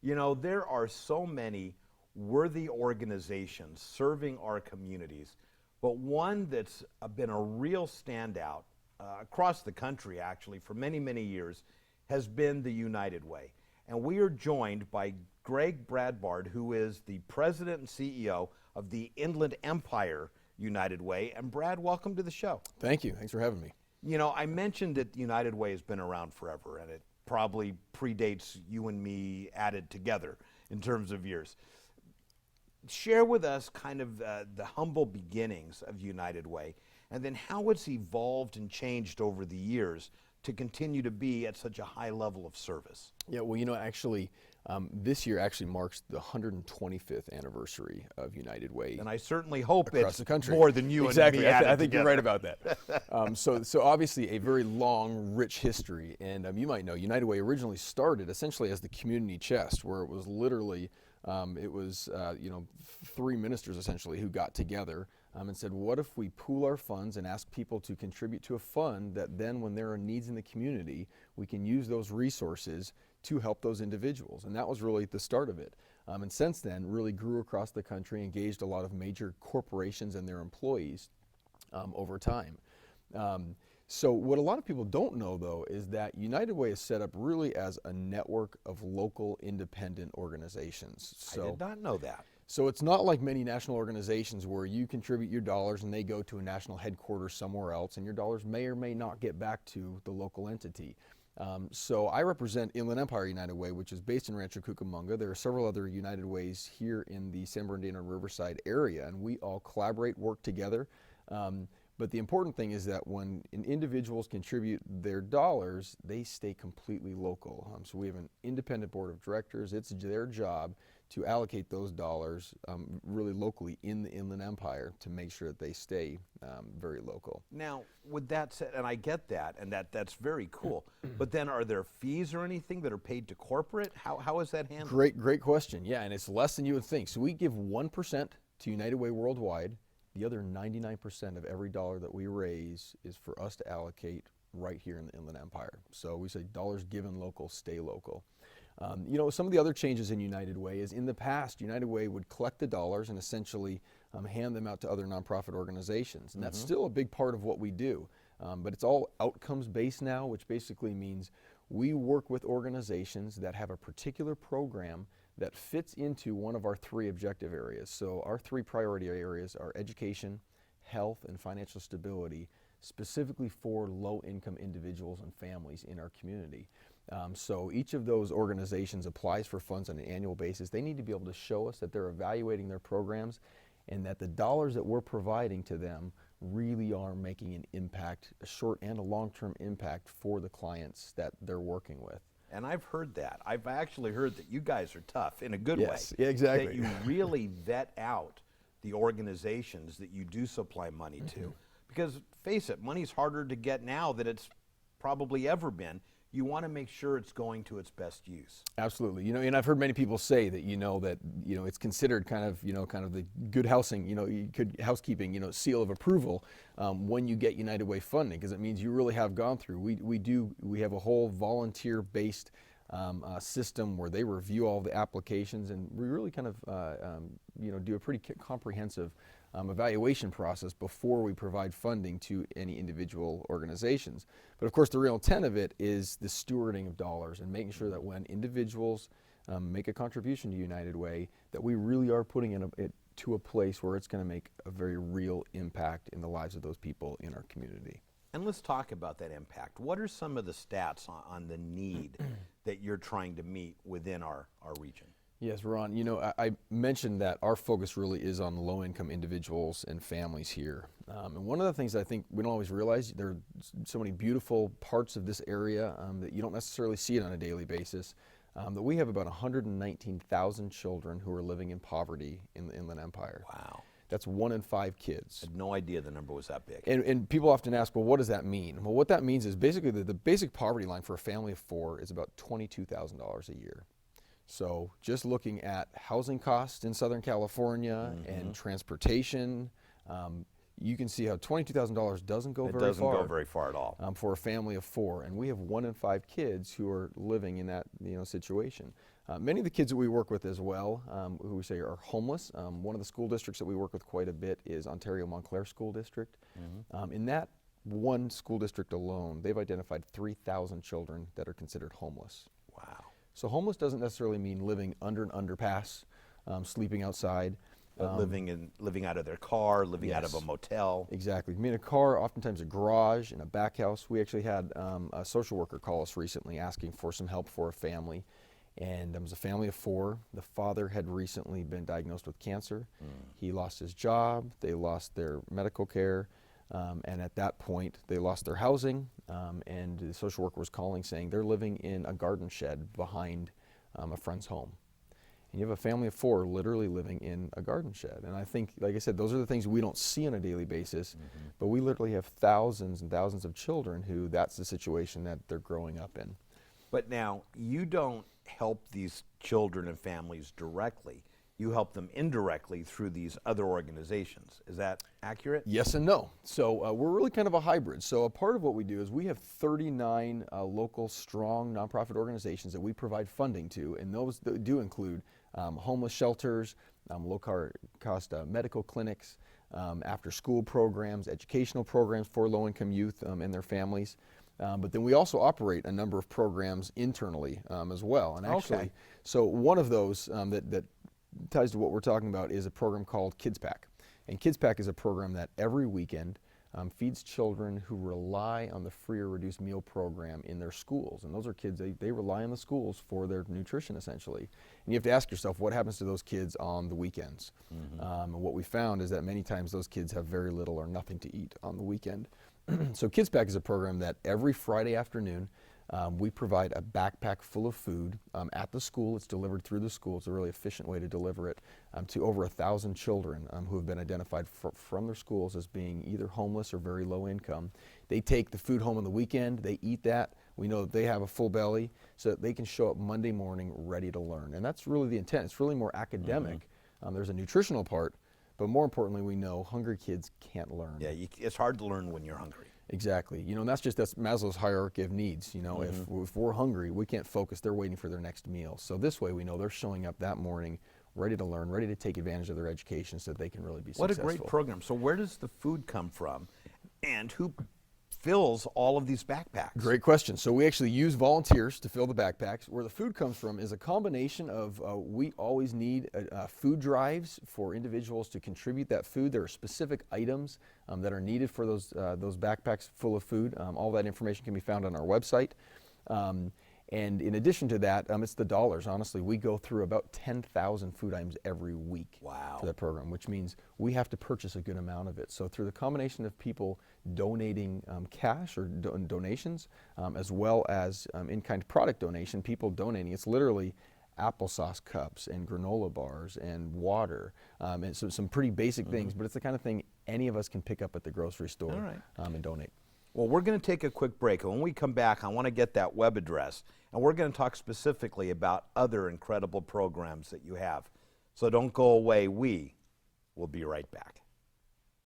You know, there are so many worthy organizations serving our communities, but one that's been a real standout across the country, actually, for many, many years, has been the United Way. And we are joined by Greg Bradbard, who is the president and CEO of the Inland Empire United Way. And Brad, welcome to the show. Thank you. Thanks for having me. You know, I mentioned that the United Way has been around forever, and it probably predates you and me added together in terms of years. Share with us kind of the humble beginnings of United Way, and then how it's evolved and changed over the years to continue to be at such a high level of service. Yeah, well, you know, actually, this year actually marks the 125th anniversary of United Way. And I certainly hope across it's the country. more than you exactly. and me added I think together. you're right about that. So obviously a very long, rich history, and you might know United Way originally started essentially as the community chest, where it was literally three ministers essentially who got together and said, what if we pool our funds and ask people to contribute to a fund that then when there are needs in the community, we can use those resources to help those individuals. And that was really the start of it. And since then really grew across the country, engaged a lot of major corporations and their employees over time. So what a lot of people don't know, though, is that United Way is set up really as a network of local independent organizations. I did not know that. So it's not like many national organizations where you contribute your dollars and they go to a national headquarters somewhere else, and your dollars may or may not get back to the local entity. So I represent Inland Empire United Way, which is based in Rancho Cucamonga. There are several other United Ways here in the San Bernardino Riverside area, and we all collaborate, work together. But the important thing is that when individuals contribute their dollars, they stay completely local. So we have an independent board of directors. It's their job to allocate those dollars really locally in the Inland Empire to make sure that they stay very local. Now, with that said, and I get that, and that's very cool, but then are there fees or anything that are paid to corporate? How is that handled? Great question. Yeah, and it's less than you would think. So we give 1% to United Way worldwide. The other 99% of every dollar that we raise is for us to allocate right here in the Inland Empire. So we say dollars given local, stay local. You know, some of the other changes in United Way is in the past, United Way would collect the dollars and essentially hand them out to other nonprofit organizations. And that's still a big part of what we do. But it's all outcomes based now, which basically means we work with organizations that have a particular program that fits into one of our three objective areas. So our three priority areas are education, health, and financial stability, specifically for low-income individuals and families in our community. So each of those organizations applies for funds on an annual basis. They need to be able to show us that they're evaluating their programs and that the dollars that we're providing to them really are making an impact, a short and a long-term impact for the clients that they're working with. And I've heard that. I've actually heard that you guys are tough in a good Yes, way. yeah, exactly. That you really vet out the organizations that you do supply money to. Because face it, money's harder to get now than it's probably ever been. You want to make sure it's going to its best use. Absolutely. You know, and I've heard many people say that, it's considered kind of the good housing, housekeeping, seal of approval when you get United Way funding, because it means you really have gone through. We have a whole volunteer-based system where they review all the applications, and we really kind of, do a pretty comprehensive evaluation process before we provide funding to any individual organizations. But of course, the real intent of it is the stewarding of dollars and making sure that when individuals make a contribution to United Way, that we really are putting it to a place where it's going to make a very real impact in the lives of those people in our community. And let's talk about that impact. What are some of the stats on the need that you're trying to meet within our region? Yes, Ron, I mentioned that our focus really is on low-income individuals and families here. And one of the things I think we don't always realize, there are so many beautiful parts of this area that you don't necessarily see it on a daily basis, that we have about 119,000 children who are living in poverty in the Inland Empire. Wow. That's 1 in 5 kids. I had no idea the number was that big. And people often ask, well, what does that mean? Well, what that means is basically the basic poverty line for a family of 4 is about $22,000 a year. So just looking at housing costs in Southern California and transportation, you can see how $22,000 doesn't go very far. It doesn't go very far at all. For a family of 4, and we have 1 in 5 kids who are living in that situation. Many of the kids that we work with as well, who we say are homeless, one of the school districts that we work with quite a bit is Ontario Montclair School District. In that one school district alone, they've identified 3,000 children that are considered homeless. Wow. So homeless doesn't necessarily mean living under an underpass, sleeping outside. Living out of their car, living out of a Yes. motel. Exactly. I mean, a car, oftentimes a garage, and a back house. We actually had a social worker call us recently asking for some help for a family. And it was a family of 4. The father had recently been diagnosed with cancer. He lost his job. They lost their medical care. And at that point, they lost their housing. And the social worker was calling saying they're living in a garden shed behind a friend's home. And you have a family of 4 literally living in a garden shed. And I think, like I said, those are the things we don't see on a daily basis, but we literally have thousands and thousands of children who that's the situation that they're growing up in. But now, you don't help these children and families directly. You help them indirectly through these other organizations. Is that accurate? Yes and no. So we're really kind of a hybrid. So a part of what we do is we have 39 local strong nonprofit organizations that we provide funding to, and those do include homeless shelters, low-cost medical clinics, after-school programs, educational programs for low-income youth and their families. But then we also operate a number of programs internally as well. And actually, Okay. so one of those that ties to what we're talking about is a program called Kids Pack. And Kids Pack is a program that every weekend feeds children who rely on the free or reduced meal program in their schools. And those are kids, they rely on the schools for their nutrition essentially. And you have to ask yourself, what happens to those kids on the weekends? And what we found is that many times those kids have very little or nothing to eat on the weekend. So Kids Pack is a program that every Friday afternoon we provide a backpack full of food at the school. It's delivered through the school. It's a really efficient way to deliver it to over 1,000 children who have been identified from their schools as being either homeless or very low income. They take the food home on the weekend. They eat that. We know that they have a full belly so that they can show up Monday morning ready to learn. And that's really the intent. It's really more academic. There's a nutritional part, but more importantly, we know hungry kids can't learn. Yeah, it's hard to learn when you're hungry. Exactly. You know, and that's Maslow's hierarchy of needs. You know, if we're hungry, we can't focus. They're waiting for their next meal. So this way we know they're showing up that morning ready to learn, ready to take advantage of their education so that they can really be What successful. a great program. So where does the food come from? And who fills all of these backpacks? Great question. So we actually use volunteers to fill the backpacks. Where the food comes from is a combination of, we always need food drives for individuals to contribute that food. There are specific items that are needed for those backpacks full of food. All that information can be found on our website. And in addition to that, it's the dollars. Honestly, we go through about 10,000 food items every week for that program, which means we have to purchase a good amount of it. So through the combination of people donating cash or donations, as well as in-kind product donation, people donating, it's literally applesauce cups and granola bars and water, and so some pretty basic things, but it's the kind of thing any of us can pick up at the grocery store and donate. Well, we're going to take a quick break, and when we come back, I want to get that web address, and we're going to talk specifically about other incredible programs that you have. So don't go away. We will be right back.